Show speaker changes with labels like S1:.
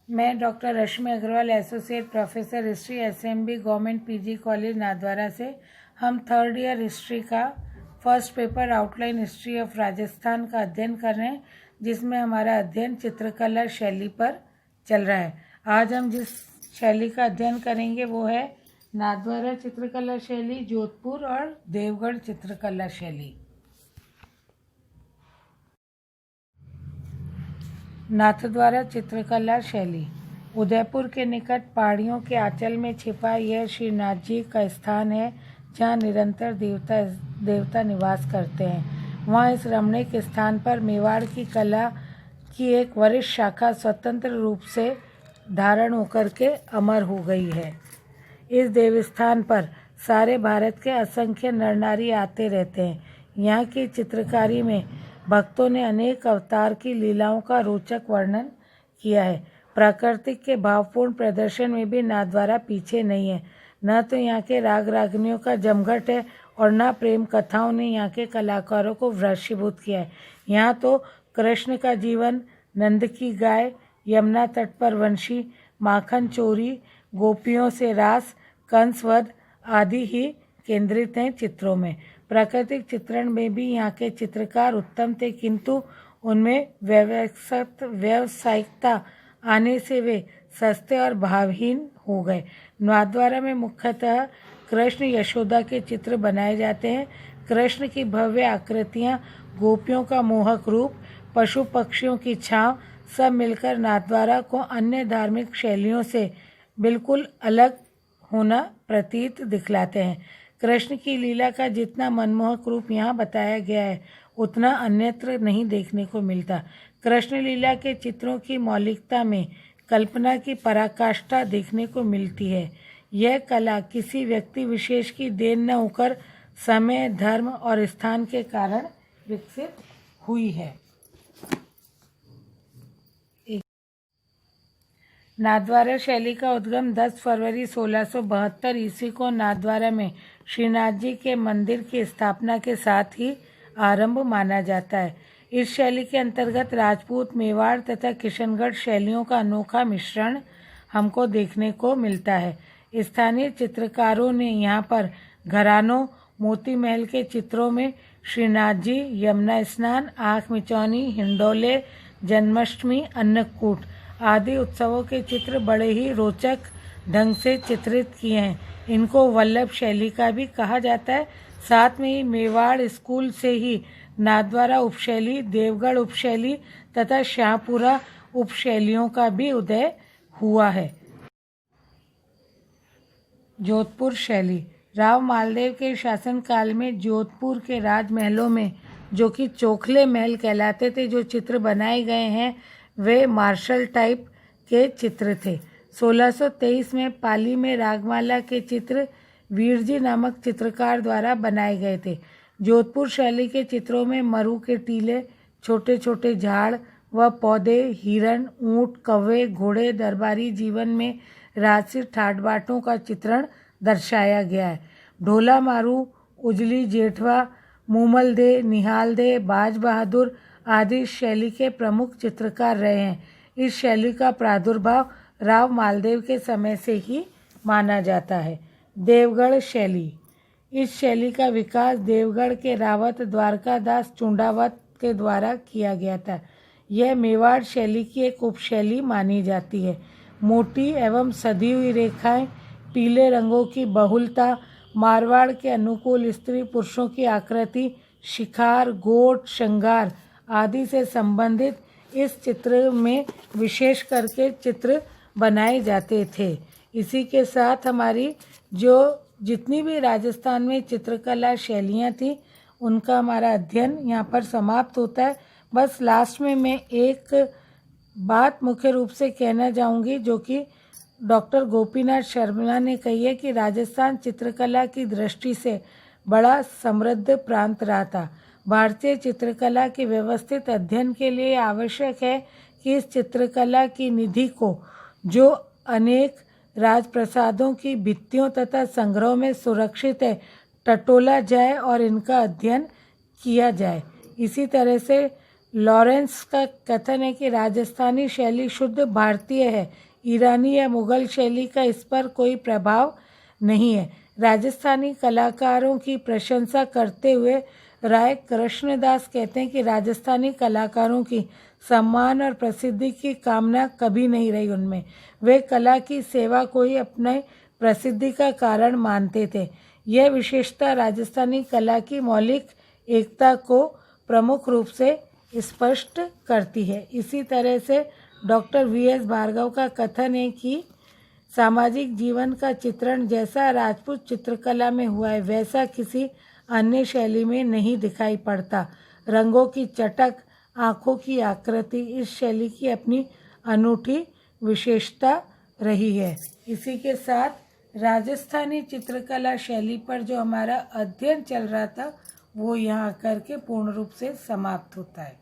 S1: मैं doctor Rashmi Agrawal, associate professor history, SMB government PG college Nathdwara से हम थर्ड ईयर हिस्ट्री का first paper outline history of Rajasthan का अध्ययन कर रहे हैं, जिसमें हमारा अध्ययन चित्रकला शैली पर चल रहा है। आज हम जिस शैली का अध्ययन करेंगे वो है नाथद्वारा चित्रकला शैली, जोधपुर और देवगढ़ चित्रकला शैली। नाथद्वारा चित्रकला शैली। उदयपुर के निकट पहाड़ियों के आंचल में छिपा यह श्रीनाथ जी का स्थान है, जहाँ निरंतर देवता निवास करते हैं। वहाँ इस रमणीक स्थान पर मेवाड़ की कला की एक वरिष्ठ शाखा स्वतंत्र रूप से धारण होकर के अमर हो गई है। इस देवस्थान पर सारे भारत के असंख्य नर नारी आते रहते हैं। यहाँ की चित्रकारी में भक्तों ने अनेक अवतार की लीलाओं का रोचक वर्णन किया है। प्रकृति के भावपूर्ण प्रदर्शन में भी नाथद्वारा पीछे नहीं है। न तो यहाँ के राग रागनियों का जमघट है और न प्रेम कथाओं ने यहाँ के कलाकारों को वशीभूत किया है। यहाँ तो कृष्ण का जीवन, नंद की गाय, यमुना तट पर वंशी, माखन चोरी, गोपियों से रास, कंसवध आदि ही केंद्रित हैं चित्रों में। प्राकृतिक चित्रण में भी यहाँ के चित्रकार उत्तम थे, किंतु उनमें व्यावसायिकता आने से वे सस्ते और भावहीन हो गए। नाथद्वारा में मुख्यतः कृष्ण यशोदा के चित्र बनाए जाते हैं। कृष्ण की भव्य आकृतियाँ, गोपियों का मोहक रूप, पशु पक्षियों की छांव सब मिलकर नाथद्वारा को अन्य धार्मिक शैलियों से बिल्कुल अलग होना प्रतीत दिखलाते हैं। कृष्ण की लीला का जितना मनमोहक रूप यहाँ बताया गया है, उतना अन्यत्र नहीं देखने को मिलता। कृष्ण लीला के चित्रों की मौलिकता में कल्पना की पराकाष्ठा देखने को मिलती है। यह कला किसी व्यक्ति विशेष की देन न होकर समय, धर्म और स्थान के कारण विकसित हुई है। नाथद्वारा शैली का उद्गम 10 फरवरी 1672 ईस्वी को नाथद्वारा में श्रीनाथ जी के मंदिर की स्थापना के साथ ही आरंभ माना जाता है। इस शैली के अंतर्गत राजपूत, मेवाड़ तथा किशनगढ़ शैलियों का अनोखा मिश्रण हमको देखने को मिलता है। स्थानीय चित्रकारों ने यहाँ पर घरानों, मोती महल के चित्रों में श्रीनाथ जी, यमुना स्नान, आँख मिचौनी, हिंडोले, जन्माष्टमी, अन्नकूट आदि उत्सवों के चित्र बड़े ही रोचक ढंग से चित्रित किए हैं। इनको वल्लभ शैली का भी कहा जाता है। साथ में ही मेवाड़ स्कूल से ही नाथद्वारा उपशैली, देवगढ़ उपशैली तथा शाहपुरा उपशैलियों का भी उदय हुआ है। जोधपुर शैली। राव मालदेव के शासनकाल में जोधपुर के राजमहलों में, जो कि चोखले महल कहलाते थे, जो चित्र बनाए गए हैं वे मार्शल टाइप के चित्र थे। 1623 में पाली में रागमाला के चित्र वीरजी नामक चित्रकार द्वारा बनाए गए थे। जोधपुर शैली के चित्रों में मरु के टीले, छोटे छोटे झाड़ व पौधे, हिरण, ऊंट, कौवे, घोड़े, दरबारी जीवन में राजसी ठाट बाटों का चित्रण दर्शाया गया है। ढोला मारू, उजली जेठवा, मूमल दे, निहाल दे, बाज बहादुर आदि शैली के प्रमुख चित्रकार रहे हैं। इस शैली का प्रादुर्भाव राव मालदेव के समय से ही माना जाता है। देवगढ़ शैली। इस शैली का विकास देवगढ़ के रावत द्वारकादास चुंडावत के द्वारा किया गया था। यह मेवाड़ शैली की एक उपशैली मानी जाती है। मोटी एवं सधी हुई रेखाएं, पीले रंगों की बहुलता, मारवाड़ के अनुकूल स्त्री पुरुषों की आकृति, शिकार, गोट, श्रृंगार आदि से संबंधित इस चित्र में विशेष करके चित्र बनाए जाते थे। इसी के साथ हमारी जो जितनी भी राजस्थान में चित्रकला शैलियाँ थी, उनका हमारा अध्ययन यहाँ पर समाप्त होता है। बस लास्ट में मैं एक बात मुख्य रूप से कहना चाहूँगी, जो कि डॉक्टर गोपीनाथ शर्मा ने कही है कि राजस्थान चित्रकला की दृष्टि से बड़ा समृद्ध प्रांत रहा था। भारतीय चित्रकला के व्यवस्थित अध्ययन के लिए आवश्यक है कि इस चित्रकला की निधि को, जो अनेक राजप्रसादों की भित्तियों तथा संग्रहों में सुरक्षित है, टटोला जाए और इनका अध्ययन किया जाए। इसी तरह से लॉरेंस का कथन है कि राजस्थानी शैली शुद्ध भारतीय है, ईरानी या मुगल शैली का इस पर कोई प्रभाव नहीं है। राजस्थानी कलाकारों की प्रशंसा करते हुए राय कृष्णदास कहते हैं कि राजस्थानी कलाकारों की सम्मान और प्रसिद्धि की कामना कभी नहीं रही उनमें। वे कला की सेवा को ही अपने प्रसिद्धि का कारण मानते थे। यह विशेषता राजस्थानी कला की मौलिक एकता को प्रमुख रूप से स्पष्ट करती है। इसी तरह से डॉक्टर वी.एस. भार्गव का कथन है कि सामाजिक जीवन का चित्रण जैसा राजपूत चित्रकला में हुआ है वैसा किसी अन्य शैली में नहीं दिखाई पड़ता। रंगों की चटक, आँखों की आकृति इस शैली की अपनी अनूठी विशेषता रही है। इसी के साथ राजस्थानी चित्रकला शैली पर जो हमारा अध्ययन चल रहा था वो यहाँ आकर के पूर्ण रूप से समाप्त होता है।